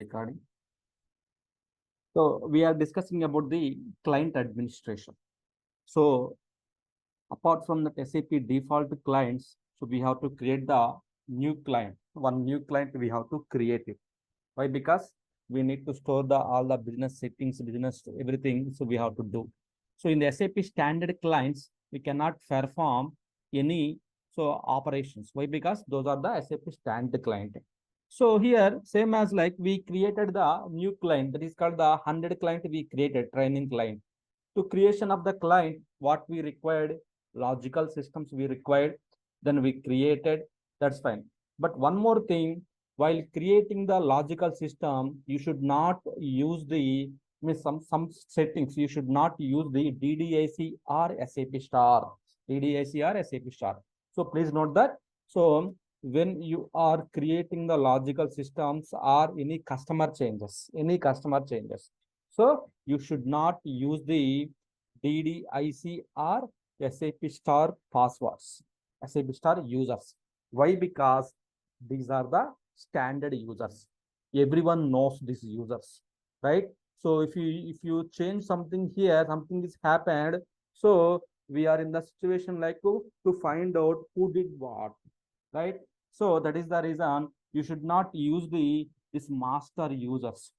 Recording. So we are discussing about the client administration. So apart from the SAP default clients, so we have to create the new client. One new client we have to create it. Why? Because we need to store the all the business settings, business everything. So we have to do. So in the SAP standard clients, we cannot perform any operations. Why? Because those are the SAP standard client. So here, same as like we created the new client that is called the 100 client we created, training client. To creation of the client, what we required, logical systems we required, then we created, that's fine. But one more thing, while creating the logical system, you should not use the some settings, you should not use the DDIC or SAP star, DDIC or SAP star. So please note that. So when you are creating the logical systems or any customer changes, so you should not use the DDIC or SAP star passwords, SAP star users. Why? Because these are the standard users. Everyone knows these users, right? So if you change something here, something is happened. So we are in the situation like to find out who did what, right? So that is the reason you should not use this master users.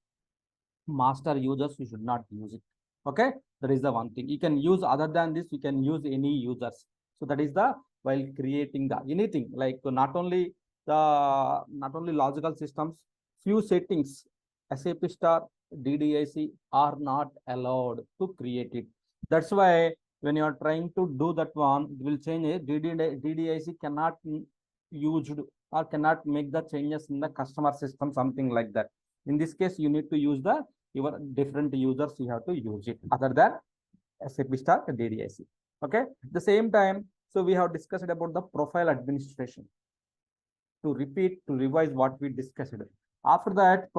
Master users, you should not use it. Okay, that is the one thing. You can use other than this, you can use any users. So that is the while creating the anything like not only logical systems, few settings, SAP star, DDIC are not allowed to create it. That's why when you are trying to do that one, it will change it. DDIC cannot used or cannot make the changes in the customer system, something like that. In this case, you need to use the your different users, you have to use it other than SAP star DDIC. Okay. At the same time, so we have discussed about the profile administration. To repeat, to revise what we discussed. After that,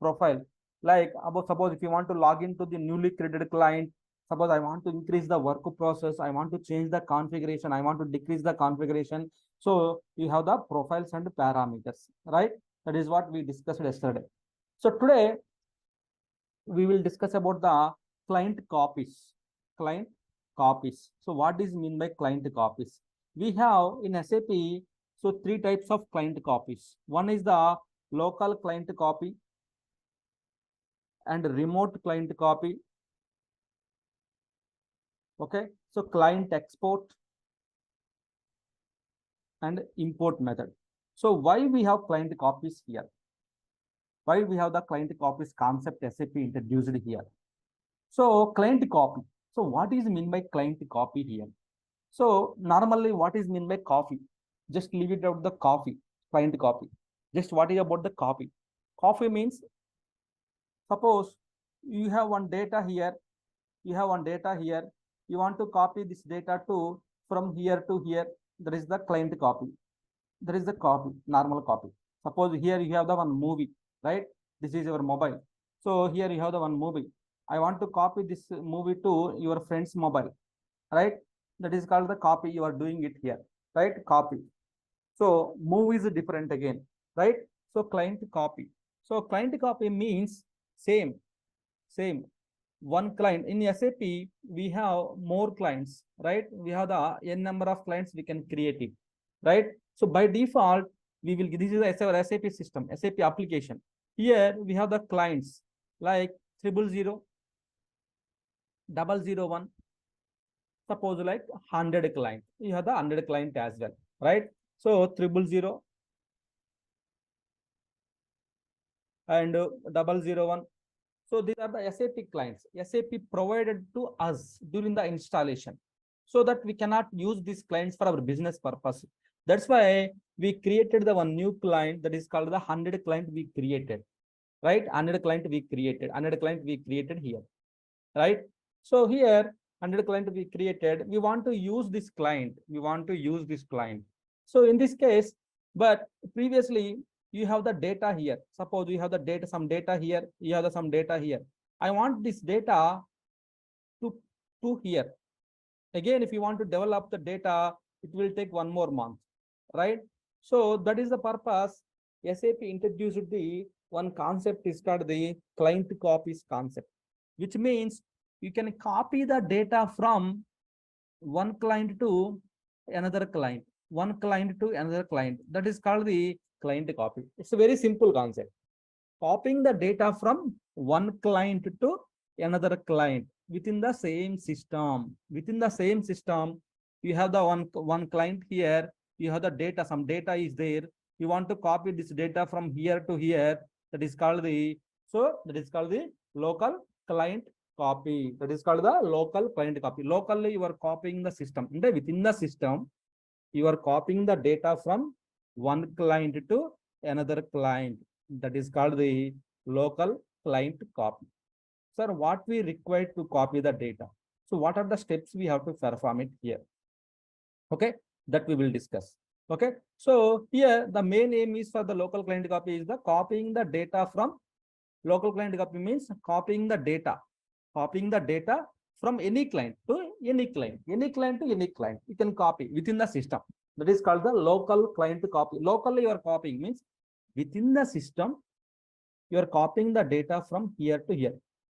profile, like about suppose if you want to log into the newly created client, suppose I want to increase the work process, I want to change the configuration, I want to decrease the configuration. So you have the profiles and parameters, right? That is what we discussed yesterday. So today we will discuss about the client copies. Client copies. So what is mean by client copies? We have in SAP, so three types of client copies. One is the local client copy and remote client copy. Okay, so client export and import method. So why we have client copies here? Why we have the client copies concept SAP introduced here? So client copy. So what is mean by client copy here? So normally what is mean by copy? Just leave it out the copy, client copy. Just what is about the copy? Copy means suppose you have one data here, you want to copy this data to from here to here. There is the client copy. There is the copy, normal copy. Suppose here you have the one movie, right? This is your mobile. So here you have the one movie. I want to copy this movie to your friend's mobile, right? That is called the copy. You are doing it here, right? Copy. So movie is different again, right? So client copy. So client copy means same. One client in SAP, we have more clients, right? We have the n number of clients we can create it, right? So by default, we will, this is our SAP system, SAP application. Here we have the clients like 000, 001, suppose like 100 client. You have the 100 client as well, right? So 000 and 001. So these are the SAP clients. SAP provided to us during the installation, so that we cannot use these clients for our business purpose. That's why we created the one new client that is called the 100 client we created, right? 100 client we created here, right? So here 100 client we created, we want to use this client. So in this case, but previously you have the data here. Suppose you have the data, some data here, you have some data here. I want this data to here. Again, if you want to develop the data, it will take 1 more month, right? So that is the purpose SAP introduced the one concept is called the client copies concept, which means you can copy the data from one client to another client, one client to another client. That is called the client copy. It's a very simple concept. Copying the data from one client to another client within the same system. Within the same system, you have the one client here. You have the data. Some data is there. You want to copy this data from here to here. That is called the local client copy. That is called the local client copy. Locally, you are copying the system. And within the system, you are copying the data from one client to another client. That is called the local client copy. Sir, what we require to copy the data? So what are the steps we have to perform it here? Okay, that we will discuss. Okay, so here the main aim is for the local client copy is the copying the data from local client copy means copying the data from any client to any client, to any client. You can copy within the system. That is called the local client copy. Locally, you are copying means within the system, you are copying the data from here to here.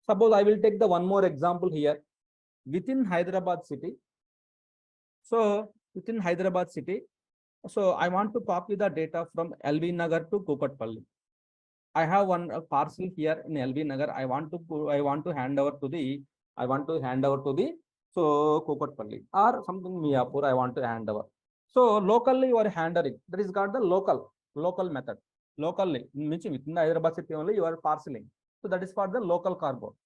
Suppose I will take the one more example here within Hyderabad city. So within Hyderabad city, so I want to copy the data from LV Nagar to Kukatpalli. I have one parcel here in LV Nagar. I want to hand over to the Kukatpalli or something Miyapur. I want to hand over. So locally you are handling. That is called the local method. Locally means within Hyderabad city only you are parceling. So that is for the local cargo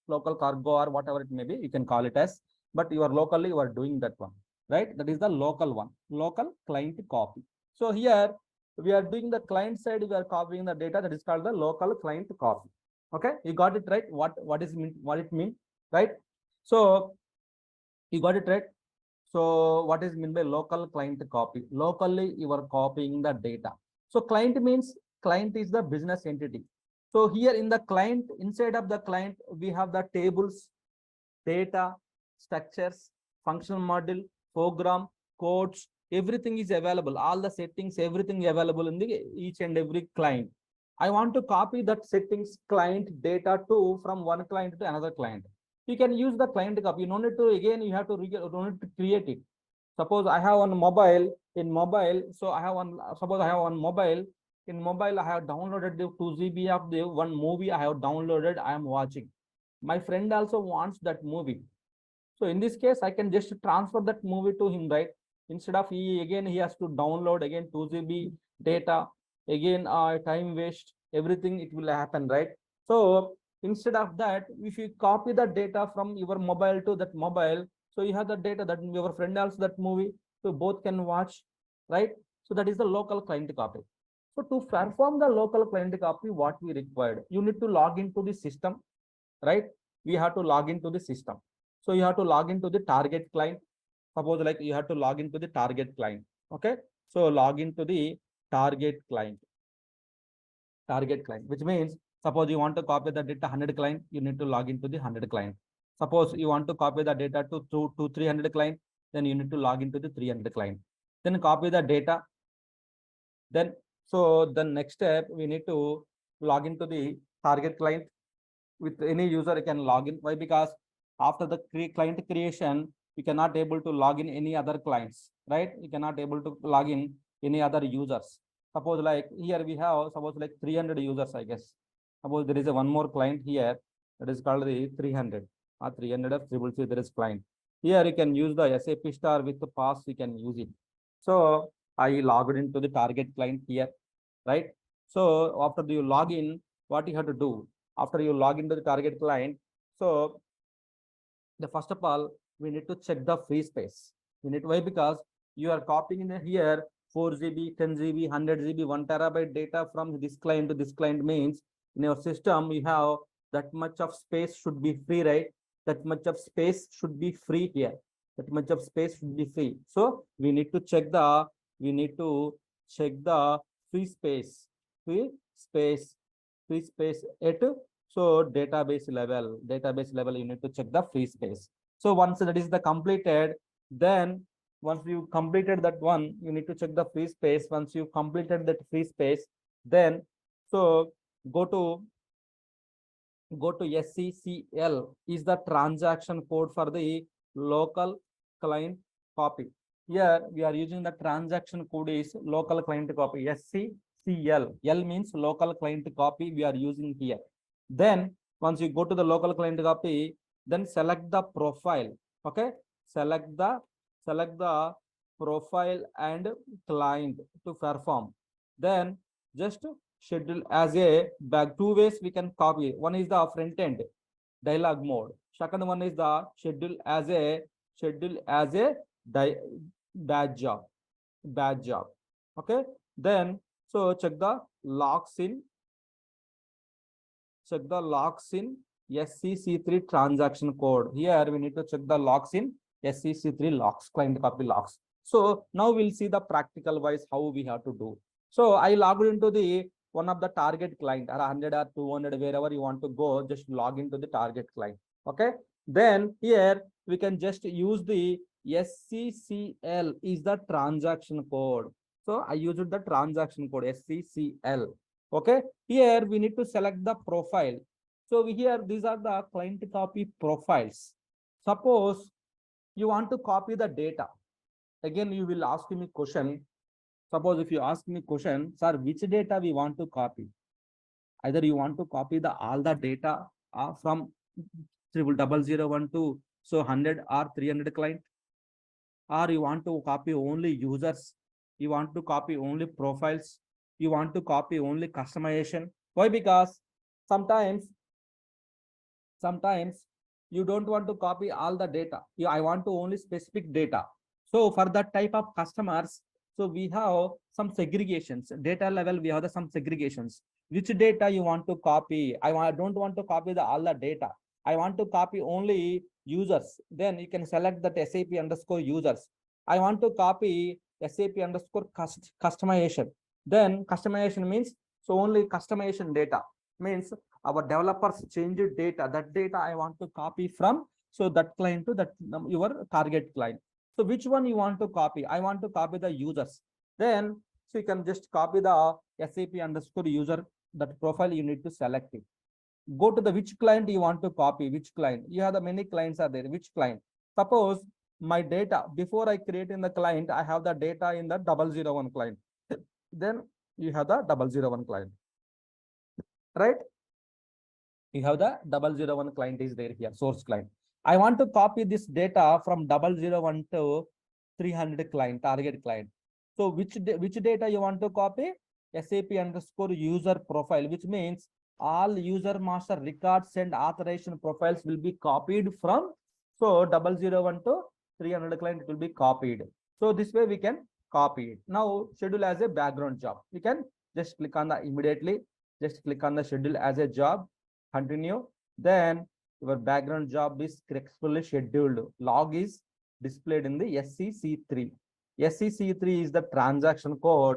or whatever it may be. You can call it as. But you are locally you are doing that one, right? That is the local one. Local client copy. So here we are doing the client side, we are copying the data. That is called the local client copy. Okay, you got it right? What it mean, right? So you got it right. So what is meant by local client copy? Locally you are copying the data. So client means client is the business entity. So here in the client, inside of the client, we have the tables, data, structures, functional model, program, codes, everything is available. All the settings, everything available in the each and every client. I want to copy that settings client data to from one client to another client. You can use the client copy. You don't need to again. You have to create it. Suppose I have one mobile. In mobile, so I have one. Suppose I have one mobile. In mobile, I have downloaded the 2 GB of the one movie. I have downloaded. I am watching. My friend also wants that movie. So in this case, I can just transfer that movie to him, right? Instead of he has to download again 2 GB data, again time waste, everything it will happen, right? So instead of that, if you copy the data from your mobile to that mobile, so you have the data that your friend also that movie, so both can watch, right? So that is the local client copy. So to perform the local client copy, what we required, you need to log into the system, right? We have to log into the system. So you have to log into the target client. Suppose like you have to log into the target client. Okay. So log into the target client, which means suppose you want to copy the data 100 client, you need to log into the 100 client. Suppose you want to copy the data to 300 client, then you need to log into the 300 client. Then copy the data. Then, so the next step, we need to log into the target client. With any user, you can log in. Why? Because after the client creation, you cannot able to log in any other clients, right? You cannot able to log in any other users. Suppose like here we have, suppose like 300 users, I guess. Suppose there is a one more client here that is called the 300 or 300 of triple C, there is client. Here you can use the SAP star with the pass, you can use it. So I logged into the target client here, right? So after you log in, what you have to do? After you log into the target client, so the first of all, we need to check the free space. We need why? Because you are copying in here 4 GB, 10 GB, 100 GB, 1 terabyte data from this client to this client means in your system you have that much of space should be free, right? That much of space should be free here. That much of space should be free. So we need to check the free space at so database level you need to check the free space. So once that is the completed, then once you completed that one, you need to check the free space. Once you completed that free space, then so go to SCCL is the transaction code for the local client copy. Here we are using the transaction code is local client copy. SCCL. L means local client copy we are using here. Then once you go to the local client copy, then select the profile. Okay, select the profile and client to perform. Then just schedule as a bag. Two ways we can copy. One is the front end dialog mode. Second one is the schedule as a batch job. Okay. Then so check the locks in SCC3 transaction code. Here we need to check the locks in SCC3 locks, client copy locks. So now we'll see the practical wise how we have to do. So I logged into the one of the target client, or 100 or 200, wherever you want to go, just log into the target client. Okay. Then here we can just use the SCCL is the transaction code. So I used the transaction code SCCL. Okay. Here we need to select the profile. So here these are the client copy profiles. Suppose you want to copy the data. Again, you will ask me question. Suppose if you ask me question, sir, which data we want to copy? Either you want to copy the all the data from 0001 to 100 or 300 client, or you want to copy only users, you want to copy only profiles, you want to copy only customization. Why? Because sometimes you don't want to copy all the data. I want to only specific data. So for that type of customers, so we have some segregations. Data level, we have some segregations. Which data you want to copy? I don't want to copy all the data. I want to copy only users. Then you can select that SAP underscore users. I want to copy SAP underscore customization. Then customization means so only customization data means our developers change data. That data I want to copy from so that client to that your target client. So which one you want to copy? I want to copy the users. Then so you can just copy the SAP underscore user, that profile you need to select it. Go to the which client you want to copy, which client. You have the many clients are there. Which client? Suppose my data before I create in the client, I have the data in the 001 client. Then you have the 001 client, right? You have the 001 client is there here, source client. I want to copy this data from 001 to 300 client, target client. So which data you want to copy? SAP underscore user profile, which means all user master records and authorization profiles will be copied from. So 001 to 300 client will be copied. So this way we can copy it. Now schedule as a background job. You can just click on the immediately, just click on the schedule as a job, continue. Then your background job is successfully scheduled. Log is displayed in the SCC3. SCC3 is the transaction code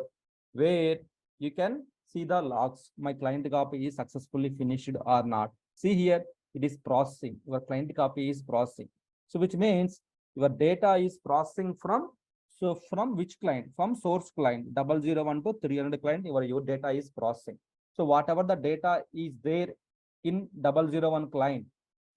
where you can see the logs. My client copy is successfully finished or not. See here, it is processing. Your client copy is processing. So which means your data is processing from, so from which client? From source client, 001 to 300 client, your data is processing. So whatever the data is there in 001 client,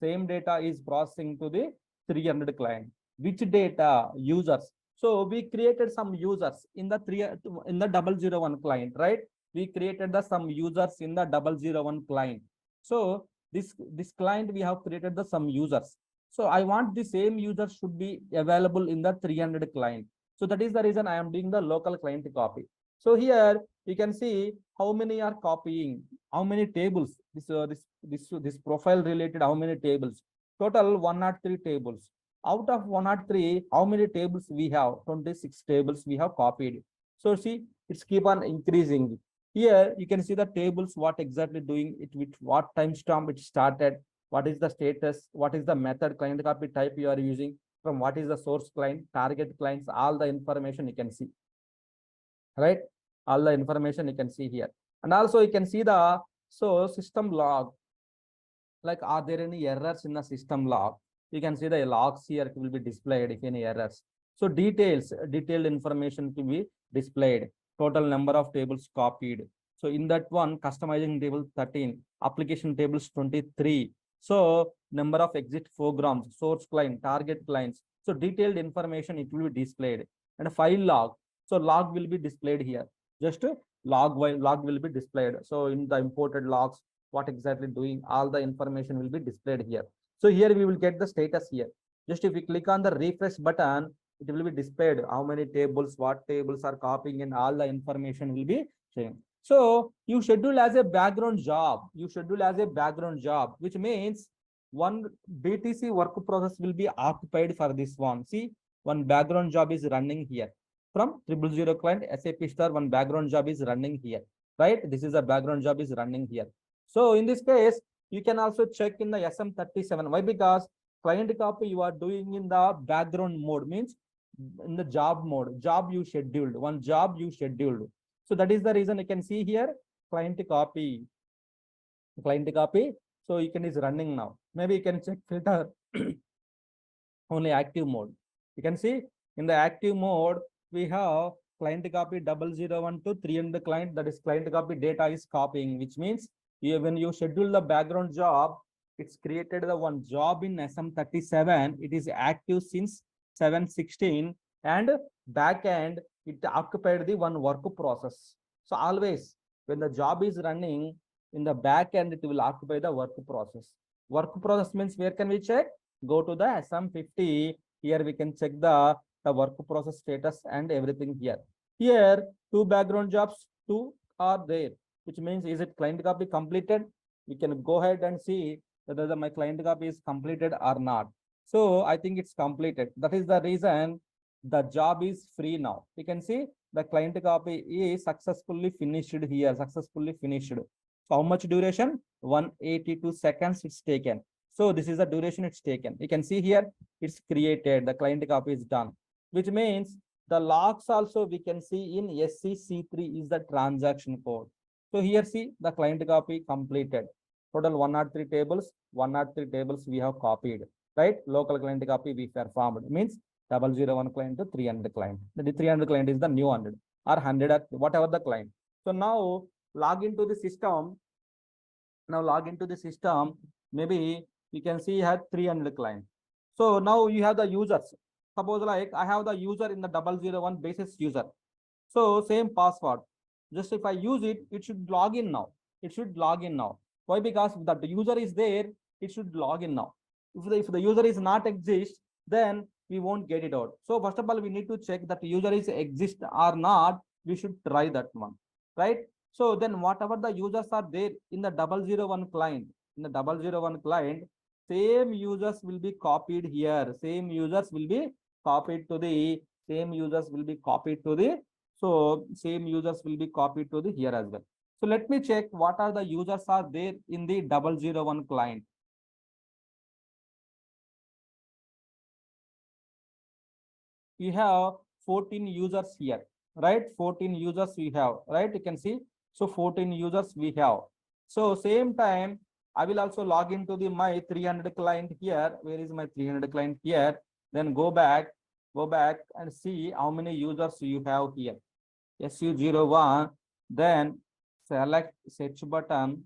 same data is processing to the 300 client. Which data? Users. So we created some users in the 001 client, right? We created some users in the 001 client. So this client we have created some users. So I want the same user should be available in the 300 client. So that is the reason I am doing the local client copy. So here you can see how many are copying, how many tables, this profile related, how many tables. Total 103 tables. Out of 103, how many tables we have? 26 tables we have copied. So see, it's keep on increasing. Here you can see the tables, what exactly doing it, with what timestamp it started, what is the status, what is the method, client copy type you are using, from what is the source client, target clients, all the information you can see, right? All the information you can see here. And also you can see the system log, like are there any errors in the system log? You can see the logs here will be displayed if any errors. So detailed information to be displayed. Total number of tables copied. So in that one, customizing table 13, application tables 23. So number of exit programs, source client, target clients. So detailed information, it will be displayed. And file log. So log will be displayed here. Just log will be displayed. So in the imported logs, what exactly doing, all the information will be displayed here. So here we will get the status here. Just if we click on the refresh button, it will be displayed how many tables, what tables are copying, and all the information will be showing. So you schedule as a background job. You schedule as a background job, which means one BTC work process will be occupied for this one. See, one background job is running here. From 000 client SAP star, one background job is running here. Right? This is a background job is running here. So in this case, you can also check in the SM37. Why? Because client copy you are doing in the background mode, means in the job mode. Job you scheduled. One job you scheduled. So that is the reason you can see here client copy. Client copy. So you can is running now. Maybe you can check filter only active mode. You can see in the active mode we have client copy 0012 300 client, that is client copy data is copying, which means when you schedule the background job, it's created the one job in SM37. It is active since 716 and backend it occupied the one work process. So always when the job is running in the backend, it will occupy the work process. Work process means where can we check? Go to the SM50. Here we can check the work process status and everything here. Here, two background jobs, two are there, which means is it client copy completed? We can go ahead and see whether my client copy is completed or not. So I think it's completed. That is the reason the job is free now. You can see the client copy is successfully finished here, successfully finished. So how much duration? 182 seconds it's taken. So this is the duration it's taken. You can see here, it's created, the client copy is done, which means the logs also we can see in SCC3 is the transaction code. So here see the client copy completed. Total 103 tables, 103 tables we have copied, right? Local client copy we performed, means 001 client to 300 client. The 300 client is the new 100 or 100 or whatever the client. So now log into the system. Now log into the system. Maybe you can see you have 300 clients. So now you have the users. Suppose like I have the user in the 001 basis user. So same password. Just if I use it, it should log in now. It should log in now. Why? Because the user is there, it should log in now. If the user is not exist, then we won't get it out. So first of all, we need to check that the user is exist or not. We should try that one, right? So then whatever the users are there in the 001 client, in the 001 client, same users will be copied here. Same users will be copied to the same users will be copied to the so same users will be copied to the here as well. So let me check what are the users are there in the 001 client. We have 14 users here, right? 14 users we have, right? You can see. So 14 users we have. So same time, I will also log into the my 300 client here. Where is my 300 client here? Then go back and see how many users you have here. SU01, then select search button.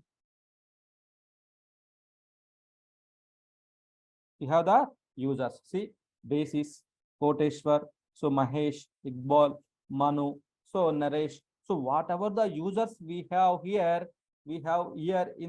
You have the users. See, basis, Koteshwar, so Mahesh, Iqbal, Manu, so Naresh. So whatever the users we have here in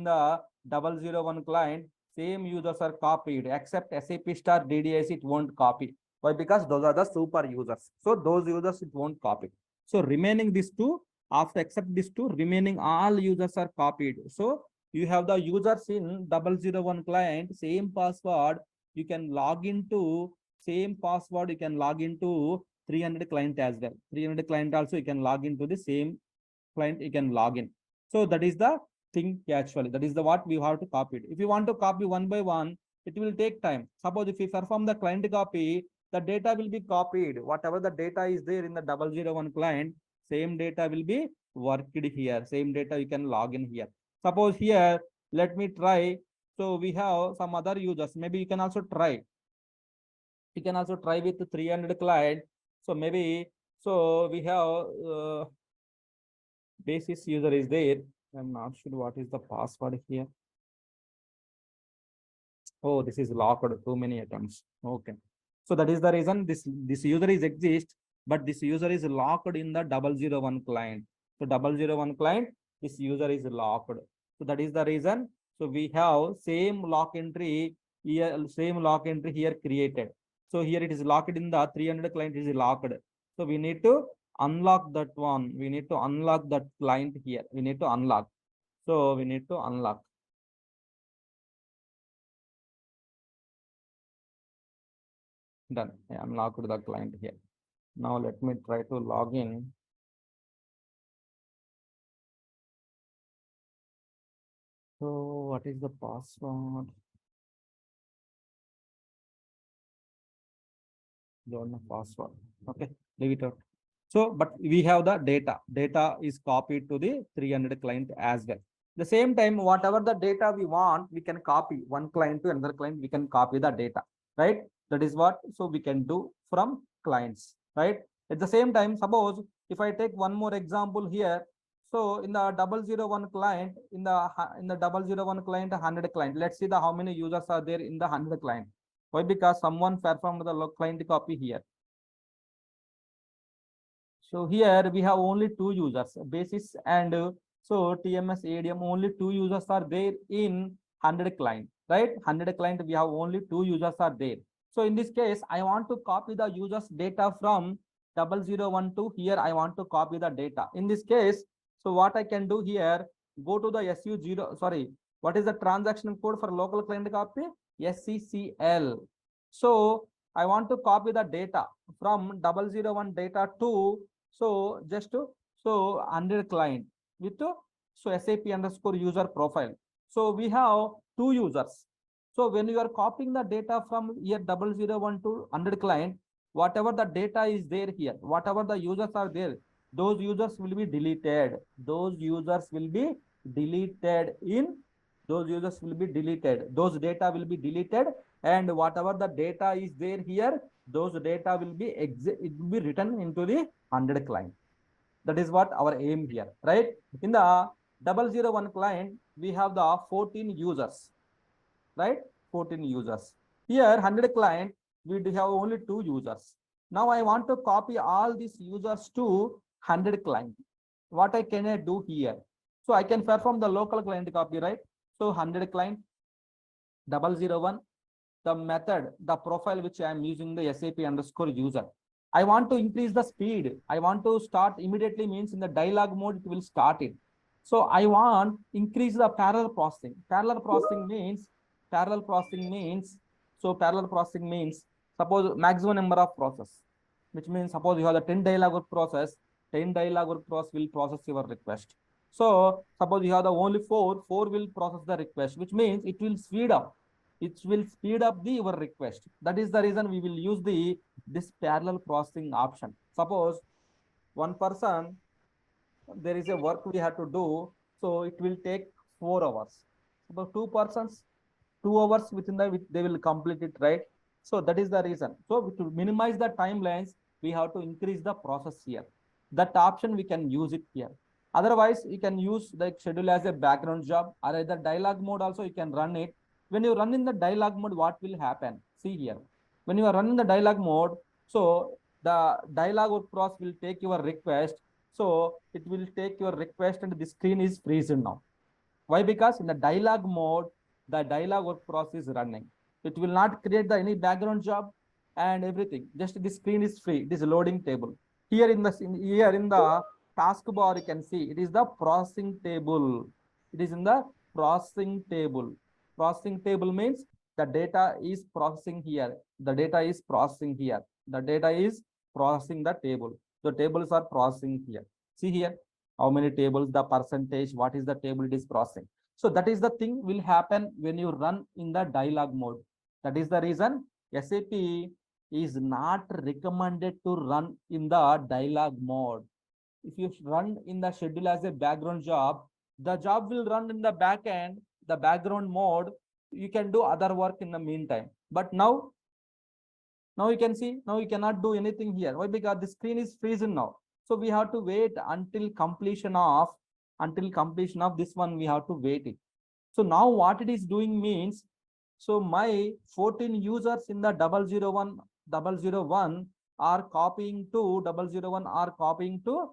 the 001 client, same users are copied, except SAP star DDS, it won't copy. Why? Because those are the super users. So those users it won't copy. So remaining these two, after except these two, remaining all users are copied. So you have the users in 001 client, same password, you can log into same password, you can log into 300 client as well. 300 client also you can log into the same client, you can log in. So that is the thing actually. That is the what we have to copy it. If you want to copy one by one, it will take time. Suppose if we perform the client copy, the data will be copied. Whatever the data is there in the 001 client, same data will be worked here. Same data you can log in here. Suppose here, let me try. So we have some other users. Maybe you can also try. You can also try with 300 client. So maybe, so we have basis user is there. I'm not sure what is the password here. Oh, this is locked, too many attempts. Okay. So that is the reason this user is exist, but this user is locked in the 001 client. So 001 client, this user is locked. So that is the reason. So we have same lock entry here, same lock entry here created. So here it is locked in the 300 client is locked. So we need to unlock that one. We need to unlock that client here. We need to unlock. So we need to unlock. Done. I unlocked the client here. Now let me try to log in. So what is the password? Don't know password. Okay, leave it out. So, but we have the data. Data is copied to the 300 client as well. The same time, whatever the data we want, we can copy one client to another client. We can copy the data, right? That is what. So we can do from clients, right? At the same time, suppose if I take one more example here. So in the 001 client, in the 001 client, 100 client. Let's see the how many users are there in the 100 client. Why? Because someone performed the client copy here. So here we have only two users, basis and so TMS ADM, only two users are there in 100 client, right? 100 client, we have only two users are there. So in this case, I want to copy the users data from 001 to here. I want to copy the data. In this case, so what I can do here, go to the SU0, sorry, what is the transaction code for local client copy? SCCL. So I want to copy the data from 001 data to so just to so 100 client with so SAP underscore user profile. So we have two users. So when you are copying the data from here 001 to 100 client, whatever the data is there here, whatever the users are there, those users will be deleted. Those users will be deleted in those users will be deleted. Those data will be deleted, and whatever the data is there here, those data will be it will be written into the 100 client. That is what our aim here, right? In the 001 client, we have the 14 users, right? 14 users. Here, 100 client, we have only two users. Now I want to copy all these users to 100 client. What I can do here? So I can perform the local client copy, right? So 100 client, 001, the method, the profile which I am using the SAP underscore user. I want to increase the speed. I want to start immediately means in the dialog mode, it will start it. So I want increase the parallel processing. Parallel processing means, so parallel processing means, suppose maximum number of process, which means suppose you have the 10 dialog work process, 10 dialog work process will process your request. So suppose you have the only four will process the request, which means it will speed up the your request. That is the reason we will use this parallel processing option. Suppose one person, there is a work we have to do, so it will take 4 hours. About two persons, 2 hours within they will complete it, right? So that is the reason. So to minimize the timelines, we have to increase the process here. That option we can use it here. Otherwise, you can use the schedule as a background job, or either dialog mode also you can run it. When you run in the dialog mode, what will happen? See here. When you are running the dialog mode, so the dialog process will take your request. So it will take your request and the screen is freezing now. Why? Because in the dialog mode, the dialog work process is running. It will not create any background job and everything. Just the screen is free. It is a loading table. Here in the taskbar, you can see it is the processing table. It is in the processing table. Processing table means the data is processing here. The data is processing here. The data is processing the table. The tables are processing here. See here how many tables, the percentage, what is the table it is processing. So that is the thing will happen when you run in the dialog mode. That is the reason SAP is not recommended to run in the dialog mode. If you run in the schedule as a background job, the job will run in the back end, the background mode. You can do other work in the meantime. But now you can see, now you cannot do anything here. Why? Because the screen is freezing now. So we have to wait until completion of this one. We have to wait it. So now what it is doing means, so my 14 users in the 001 are copying to 001 are copying to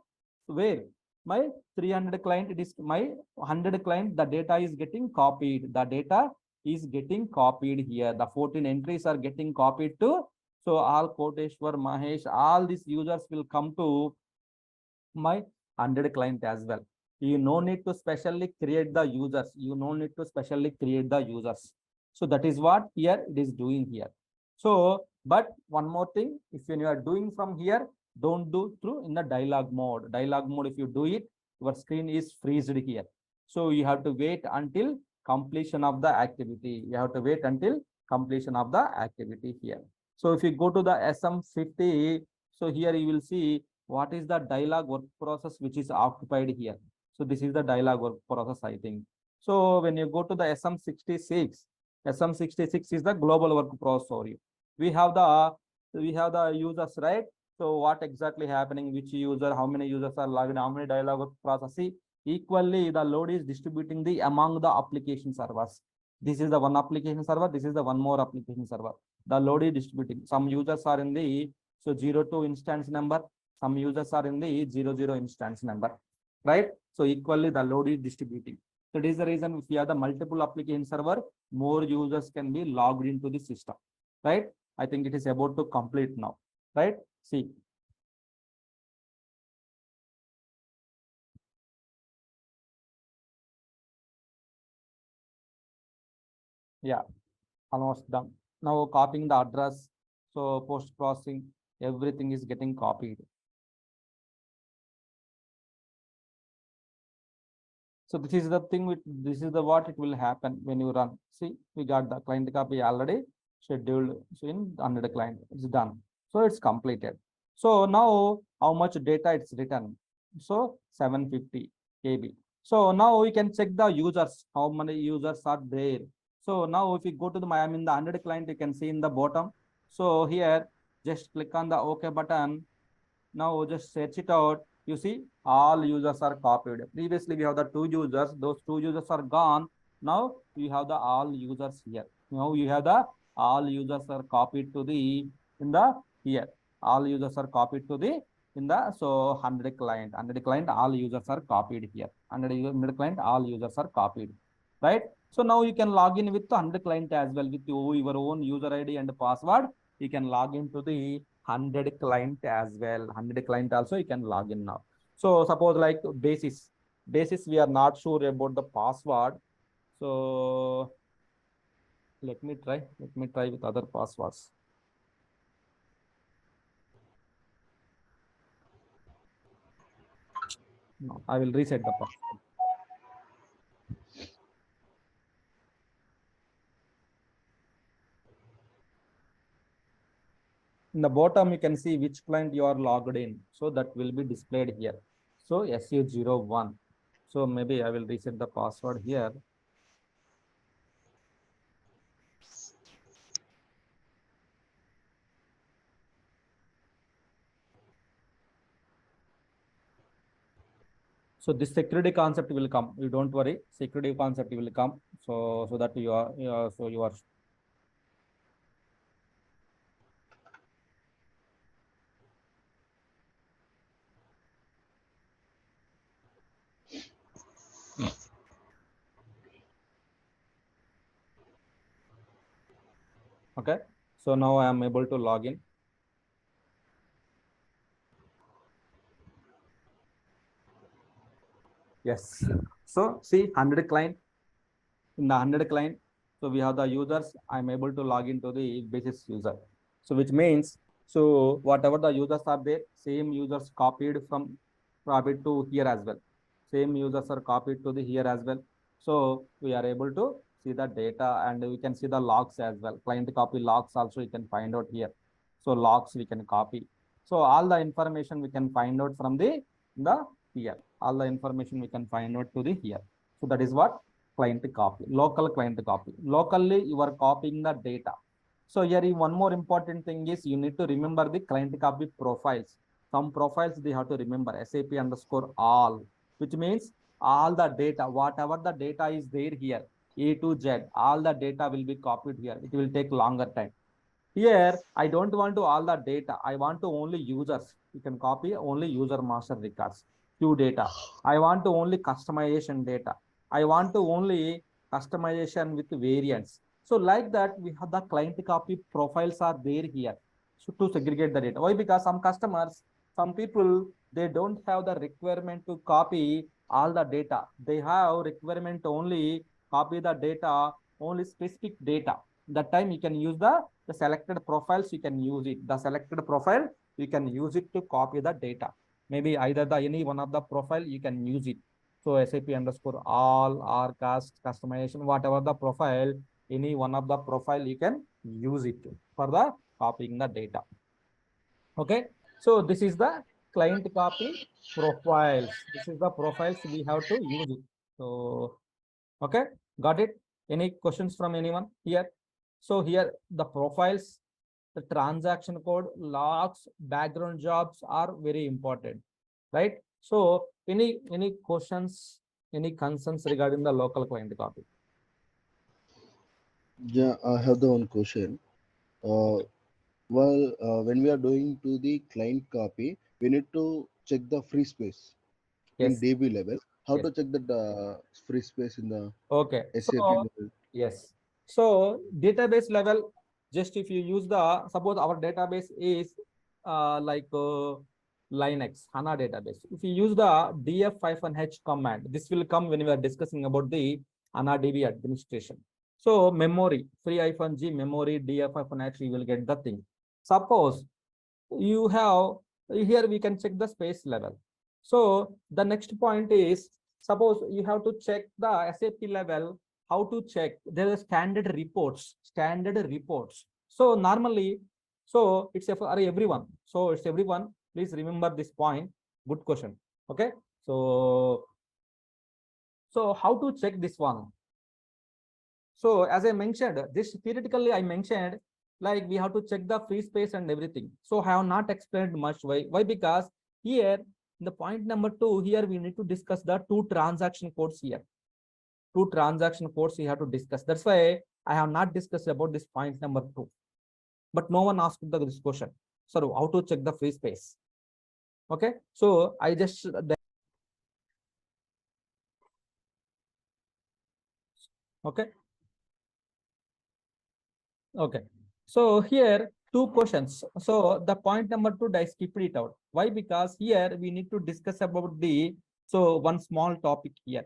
where? My 300 client, it is my 100 client, the data is getting copied. The data is getting copied here. The 14 entries are getting copied to, so all Koteshwar, Mahesh, all these users will come to my 100 client as well. You no need to specially create the users. You no need to specially create the users. So that is what here it is doing here. So, but one more thing, if you are doing from here, don't do through in the dialog mode. Dialog mode, if you do it, your screen is freezed here. So you have to wait until completion of the activity. You have to wait until completion of the activity here. So if you go to the SM50, so here you will see what is the dialog work process which is occupied here. So this is the dialog work process, I think. So when you go to the SM66, SM66 is the global work process overview. We have the users, right? So what exactly happening, which user, how many users are logged in, how many dialog work process. See, equally the load is distributing the among the application servers. This is the one application server, this is the one more application server. The load is distributing. Some users are in the 02 instance number, some users are in the 00 instance number, right? So equally the load is distributing. So this is the reason if you have the multiple application server, more users can be logged into the system, right? I think it is about to complete now, right? See. Yeah, almost done. Now copying the address. So post processing, everything is getting copied. So this is the thing with this is the what it will happen when you run. See, we got the client copy already scheduled. So in under the client, it's done. So it's completed. So now how much data it's written? So 750 KB. So now we can check the users, how many users are there. So now if you go to the I am in the 100 client, you can see in the bottom. So here just click on the OK button. Now just search it out. You see, all users are copied. Previously, we have the 2 users. Those 2 users are gone. Now we have the all users here. Now you have the all users are copied to the in the here. All users are copied to the in the so 100 client. 100 client, all users are copied here. 100 client, all users are copied. Right? So now you can log in with the 100 client as well with your own user ID and password. You can log into the 100 client as well. 100 client also you can log in now. So suppose like basis we are not sure about the password. So let me try with other passwords. No, I will reset the password. In the bottom, you can see which client you are logged in. So that will be displayed here. So SU01. So maybe I will reset the password here. So this security concept will come. You don't worry. Security concept will come. So that you are okay. So now I am able to log in. Yes. So see 100 client. In the 100 client, so we have the users. I'm able to log into the basis user. So which means, so whatever the users are there, same users copied to here as well. Same users are copied to the here as well. So we are able to see the data and we can see the logs as well. Client copy logs also you can find out here. So logs we can copy. So all the information we can find out from the here. All the information we can find out to the here. So that is what client copy, local client copy. Locally, you are copying the data. So here one more important thing is you need to remember the client copy profiles. some profiles they have to remember SAP underscore all, which means all the data, whatever the data is there here, A to Z, all the data will be copied here. It will take longer time. Here, I don't want to all the data. I want to only users. You can copy only user master records, few data. I want to only customization data. I want to only customization with variants. So like that, we have the client copy profiles are there here. So to segregate the data. Why? Because some customers, some people, they don't have the requirement to copy all the data. They have requirement only copy the data, only specific data. That time you can use the selected profiles, you can use it. The selected profile, you can use it to copy the data. Maybe either the any one of the profile, you can use it. So SAP underscore all or customization, whatever the profile, any one of the profile, you can use it for the copying the data. Okay. So this is the client copy profiles. This is the profiles we have to use it. So, okay, got it. Any questions from anyone here? So here the profiles, the transaction code, logs, background jobs are very important, right? So any questions, any concerns regarding the local client copy? Yeah, I have the one question. Uh, when we are doing to the client copy, we need to check the free space in Yes, DB level. How yes. to check the free space in the Okay. SAP So level? yes. So database level, just if you use the, suppose our database is like Linux, HANA database. If you use the df-h command, this will come when we are discussing about the HANA DB administration. So memory, free-g memory df-h, you will get the thing. Suppose you have, here we can check the space level. So the next point is, suppose you have to check the SAP level, how to check? There are standard reports. So normally, so it's for everyone. So it's everyone. Please remember this point. Good question. Okay. So how to check this one? So as I mentioned, this theoretically I mentioned, like we have to check the free space and everything. So I have not explained much. Why? Because here, the point number 2, here we need to discuss the two transaction codes here. Two transaction codes we have to discuss. That's why I have not discussed about this point number 2. But no one asked this question. So how to check the free space? Okay. So I just, okay. Okay. So here two questions. So the point number 2, I skipped it out. Why? Because here we need to discuss about the, so one small topic here.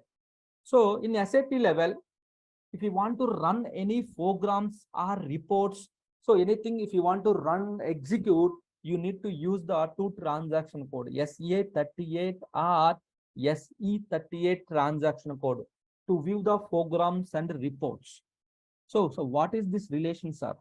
So in SAP level, if you want to run any programs or reports, so anything if you want to run, execute, you need to use the two transaction code, SA38 or SE38 transaction code to view the programs and reports. So what is this relation, sir?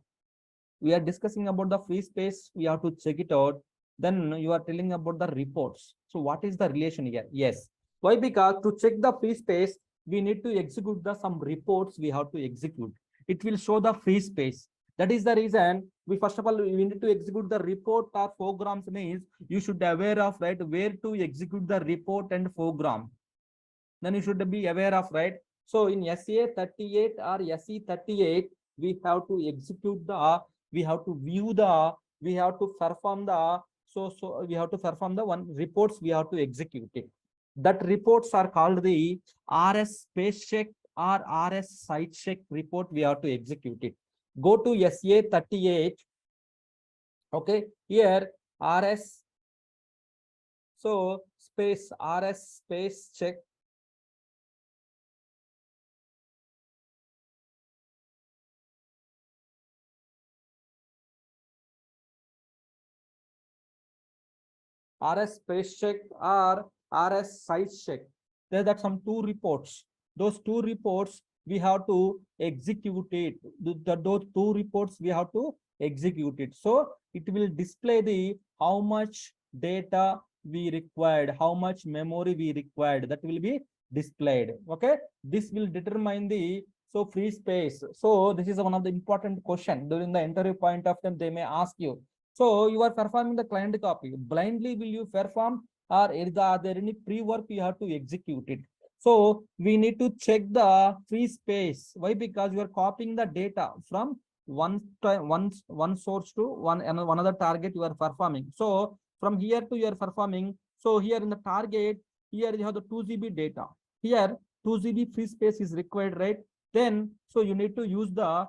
We are discussing about the free space, we have to check it out. Then you are telling about the reports. So what is the relation here? Yes. Why? Because to check the free space, we need to execute the some reports we have to execute. It will show the free space. That is the reason we, first of all, we need to execute the report or programs. Means you should be aware of, right, where to execute the report and program. Then you should be aware of, right? So in SA38 or SE38, we have to execute the, we have to view the, we have to perform the, so we have to perform the one reports we have to execute it. That reports are called the RS space check or RS site check report we have to execute it. Go to SA38. Okay, here RS, so space RS space check, RS space check or RS size check. There are some two reports. Those two reports we have to execute it. Those two reports we have to execute it. So it will display the how much data we required, how much memory we required. That will be displayed. Okay. This will determine the, so free space. So this is one of the important question during the interview point of time. They may ask you, So you are performing the client copy. Blindly will you perform, or are there any pre-work you have to execute it? So we need to check the free space. Why? Because you are copying the data from one source to one other target you are performing. So from here to you are performing. So here in the target, here you have the 2 GB data. Here 2 GB free space is required, right? Then so you need to use the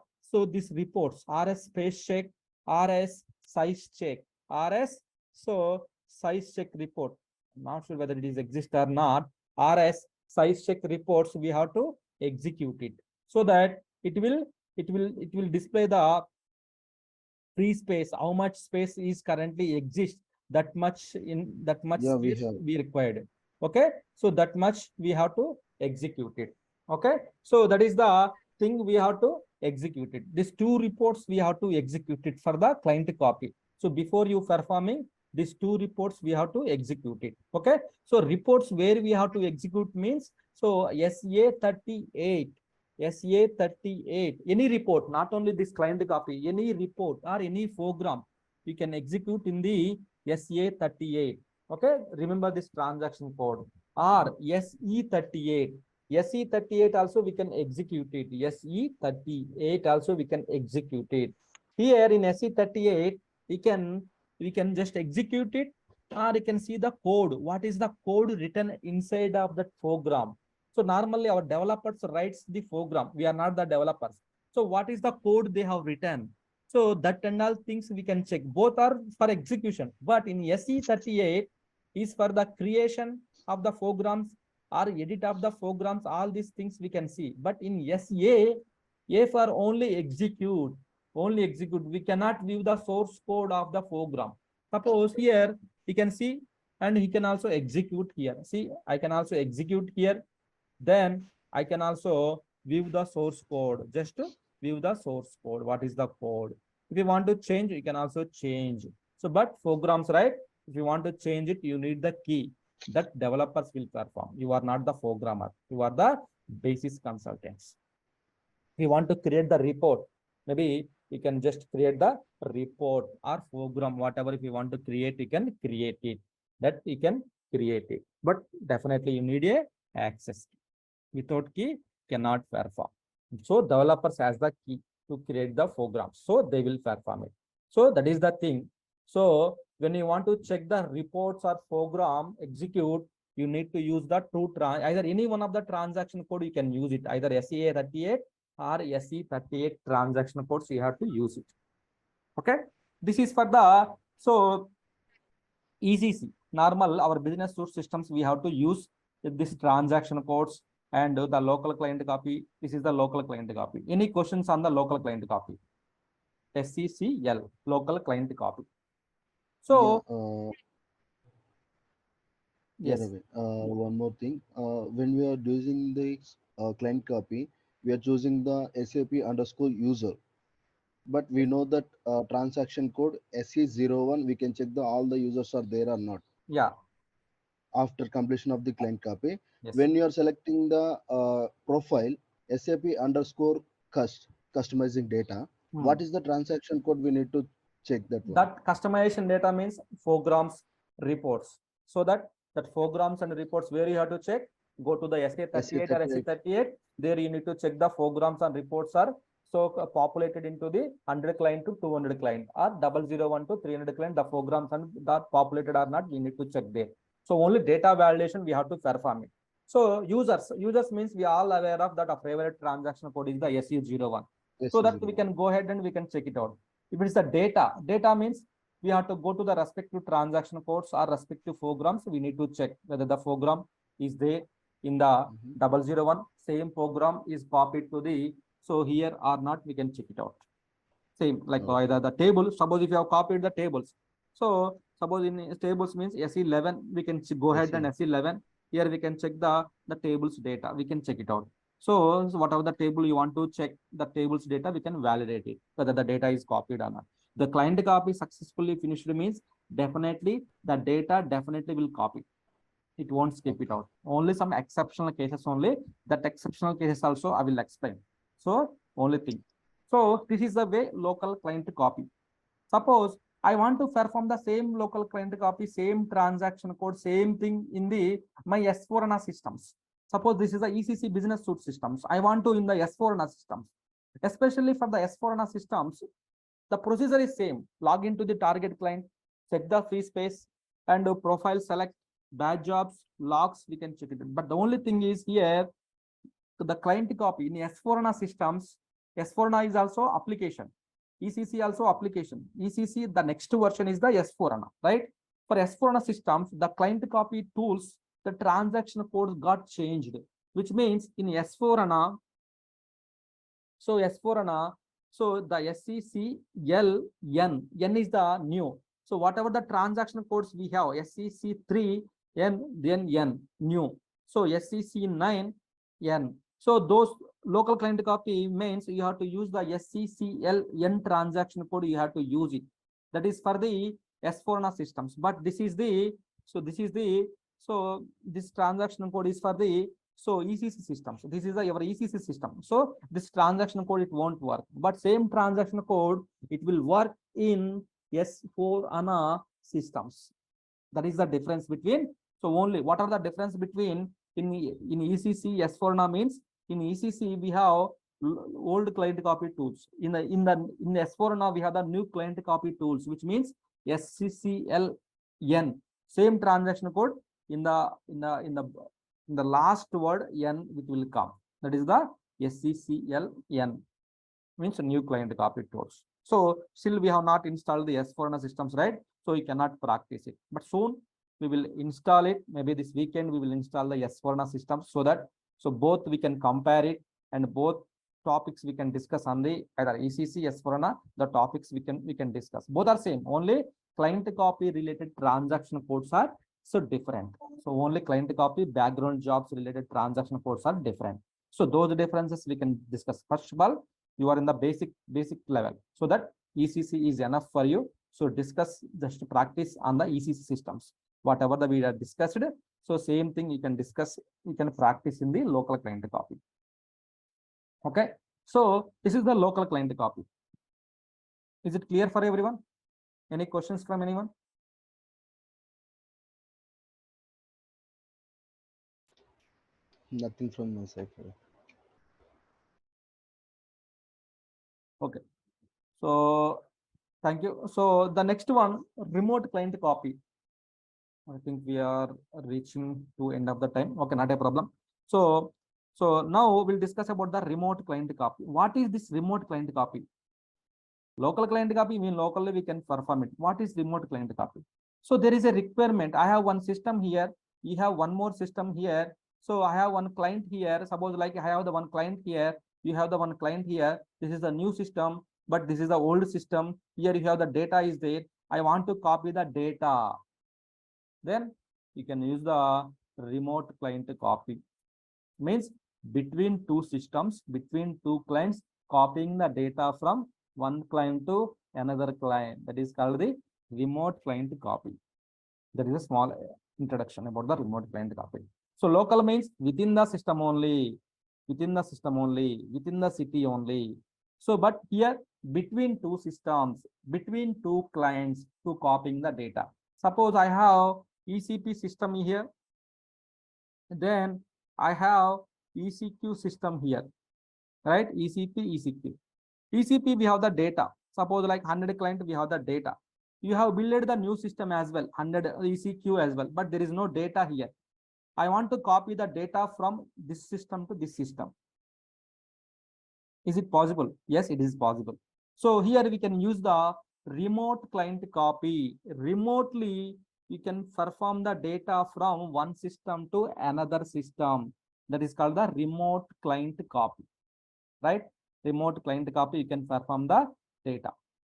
this reports RS space check, RS size check, RS so size check report. I'm not sure whether it is exist or not. RS size check reports we have to execute it so that it will display the free space, how much space is currently exists, that much in that much Yeah, we space have. we required. Okay, so that much we have to execute it. Okay, so that is the thing we have to execute it. These two reports we have to execute it for the client copy. So before you performing these two reports we have to execute it. Okay, so reports where we have to execute means so SA38, SA38, any report, not only this client copy, any report or any program, you can execute in the SA38. Okay, remember this transaction code or SE38. SE38 also we can execute it. SE38 also we can execute it. Here in SE38, we can just execute it, or you can see the code. What is the code written inside of that program? So normally our developers writes the program. We are not the developers. So what is the code they have written? So that and all things we can check. Both are for execution. But in SE38 is for the creation of the programs or edit of the programs. All these things we can see. But in SA, A for only execute. Only execute. We cannot view the source code of the program. Suppose here you can see, and he can also execute here. See, I can also execute here. Then I can also view the source code. Just to view the source code. What is the code? If you want to change, you can also change. So, but programs, right? If you want to change it, you need the key that developers will perform. You are not the programmer. You are the basis consultants. If you want to create the report, maybe you can just create the report or program, whatever. If you want to create, you can create it. That you can create it. But definitely you need a access. Without key cannot perform. So developers has the key to create the program. So they will perform it. So that is the thing. So when you want to check the reports or program execute, you need to use the either any one of the transaction code you can use it, either SEA38 or SE38 transaction codes you have to use it. Okay. This is for the so ECC normal our business source systems we have to use this transaction codes and the local client copy. This is the local client copy. Any questions on the local client copy? SCCL local client copy. Yeah, So yeah, yes, Ravi. One more thing. When we are using the client copy, we are choosing the SAP underscore user. But we know that transaction code SE01, we can check the all the users are there or not yeah, after completion of the client copy. yes. When you are selecting the profile SAP underscore customizing data, Hmm. what is the transaction code? We need to check that one. That customization data means programs reports. So that programs and reports where you have to check, go to the SA38 or SE38. SE38. There you need to check the programs and reports are so populated into the 100 client to 200 client or 001 to 300 client. The programs and that populated or not, we need to check there. So only data validation we have to perform it. So users means we are all aware of that a favorite transaction code is the SE01. So that we SE01. can go ahead and we can check it out. If it is the data means we have to go to the respective transaction codes or respective programs. We need to check whether the program is there in the Mhm. 001. Same program is copied to the so here or not. We can check it out. Same like Okay. either the table. Suppose if you have copied the tables. So suppose in tables means SE11. We can go ahead and SE. SE11. Here we can check the tables data. We can check it out. So whatever the table you want to check the tables data, we can validate it whether the data is copied or not. The client copy successfully finished means definitely the data definitely will copy. It won't skip it Okay. out. Only some exceptional cases only. That exceptional cases also I will explain. So only thing. So this is the way local client copy. Suppose I want to perform the same local client copy, same transaction code, same thing in the my S4HANA systems. Suppose this is a ECC business suite systems. I want to in the S4HANA systems, especially for the S4HANA systems, the procedure is same. Log into the target client, set the free space, and profile select, batch jobs, logs, we can check it. But the only thing is here, the client copy in S4HANA systems, S4HANA is also application. ECC also application. ECC, the next version is the S4HANA, right? For S4HANA systems, the client copy tools, the transaction codes got changed, which means in S4HANA, so S4HANA, so the SCCLN, N is the new. So whatever the transaction codes we have, SCC3, N, then N, new. So SCC9, N. So those local client copy means you have to use the SCCLN transaction code, you have to use it. That is for the S4HANA systems. But this is the, so this transaction code is for the ECC system. So this is your ECC system. So this transaction code, it won't work. But same transaction code, it will work in S4HANA systems. That is the difference between. So only what are the difference between in ECC S4HANA means in ECC we have old client copy tools. In S4HANA we have the new client copy tools, which means SCCLN. Same transaction code in the last word N it will come. That is the SCCLN, means new client copy tools. So still we have not installed the S4HANA systems, right? So you cannot practice it. But soon we will install it. Maybe this weekend we will install the S4HANA systems so that both we can compare it and both topics we can discuss on the either ECC S4HANA. The topics we can discuss. Both are same. Only client copy related transaction codes are so different. So only client copy background jobs related transaction codes are different. So those differences we can discuss. First of all, you are in the basic level, so that ECC is enough for you. So discuss, just practice on the ECC systems. Whatever the we have discussed, so same thing you can discuss, you can practice in the local client copy. Okay, so this is the local client copy. Is it clear for everyone? Any questions from anyone? Nothing from my side. Okay, so thank you. So the next one, remote client copy. I think we are reaching to end of the time. Okay, not a problem. So now we'll discuss about the remote client copy. What is this remote client copy? Local client copy mean locally we can perform it. What is remote client copy? So there is a requirement. I have one system here. You have one more system here. So I have one client here. Suppose like I have the one client here. You have the one client here. This is the new system, but this is the old system. Here you have the data is there. I want to copy the data. Then you can use the remote client copy. Means between two systems, between two clients, copying the data from one client to another client. That is called the remote client copy. There is a small introduction about the remote client copy. So local means within the system only, within the system only, within the city only. So but here between two systems, between two clients to copying the data. Suppose I have ECP system here, then I have ECQ system here, right? ECP. ECP we have the data. Suppose like 100 client we have the data. You have built the new system as well, 100 ECQ as well, but there is no data here. I want to copy the data from this system to this system. Is it possible? Yes, it is possible. So here we can use the remote client copy. Remotely, you can perform the data from one system to another system. That is called the remote client copy, right? Remote client copy, you can perform the data.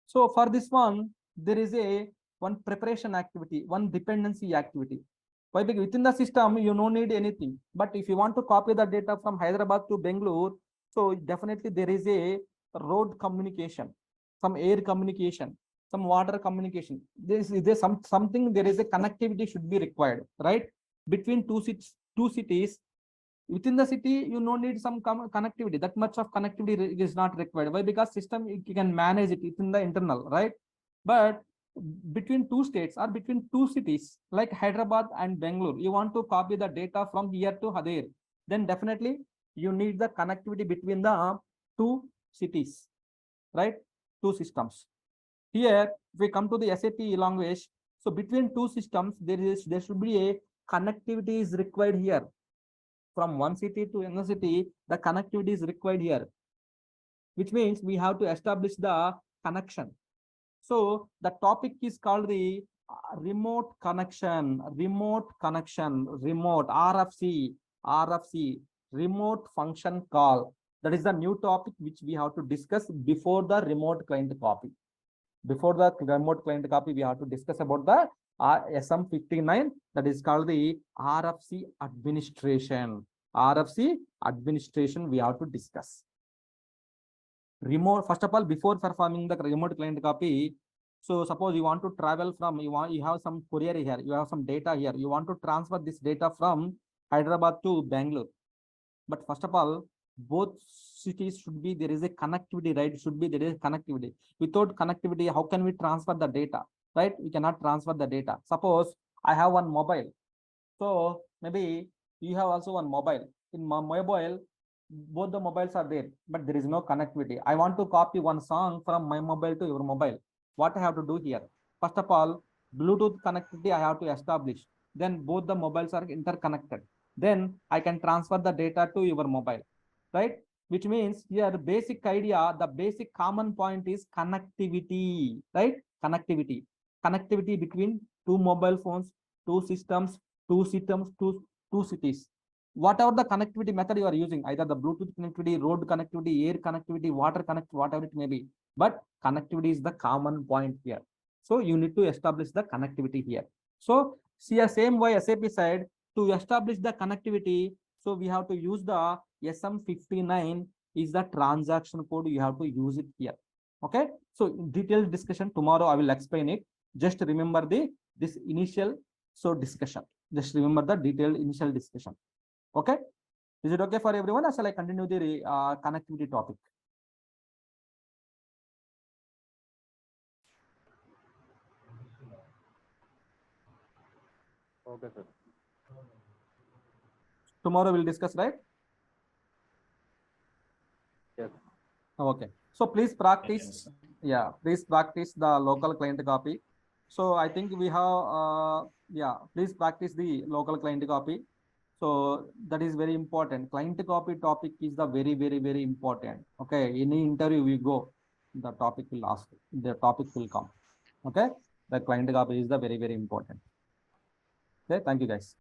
So for this one, there is one preparation activity, one dependency activity. Why? Because within the system, you don't need anything. But if you want to copy the data from Hyderabad to Bangalore, so definitely there is a road communication, some air communication, some water communication. There is something, there is a connectivity should be required, right? Between two cities. Within the city, you don't need some connectivity. That much of connectivity is not required. Why? Because system you can manage it within the internal, right? But between two states or between two cities like Hyderabad and Bangalore, you want to copy the data from here to there, then definitely you need the connectivity between the two cities, right? Two systems. Here, if we come to the SAP language, so between two systems, there should be a connectivity is required here. From one city to another city, the connectivity is required here, which means we have to establish the connection. So the topic is called the remote connection, remote RFC, remote function call. That is the new topic which we have to discuss before the remote client copy. Before the remote client copy, we have to discuss about the SM59, that is called the RFC administration. RFC administration we have to discuss. Remote, first of all, before performing the remote client copy, so suppose you want to travel from, you have some courier here, you have some data here, you want to transfer this data from Hyderabad to Bangalore. But first of all, both cities should be, there is a connectivity, right? Should be, there is connectivity. Without connectivity, how can we transfer the data, right? We cannot transfer the data. Suppose I have one mobile. So maybe you have also one mobile. In my mobile, both the mobiles are there, but there is no connectivity. I want to copy one song from my mobile to your mobile. What I have to do here? First of all, Bluetooth connectivity I have to establish. Then both the mobiles are interconnected. Then I can transfer the data to your mobile, right? Which means here basic idea, the basic common point is connectivity, right? Connectivity between two mobile phones, two systems, two cities. Whatever the connectivity method you are using, either the Bluetooth connectivity, road connectivity, air connectivity, water connectivity, whatever it may be, but connectivity is the common point here. So you need to establish the connectivity here. So see a same way SAP side to establish the connectivity. So we have to use the SM59 is the transaction code. You have to use it here. Okay. So detailed discussion tomorrow I will explain it. Just remember this initial discussion. Just remember the detailed initial discussion. Okay. Is it okay for everyone, or shall I continue the connectivity topic? Okay, sir. Tomorrow we'll discuss, right? Yes. Okay. So please practice. Yeah, please practice the local client copy. So I think we have, please practice the local client copy. So that is very important. Client copy topic is the very important. Okay. Any interview we go, the topic will ask, the topic will come. Okay. The client copy is the very important. Okay. Thank you guys.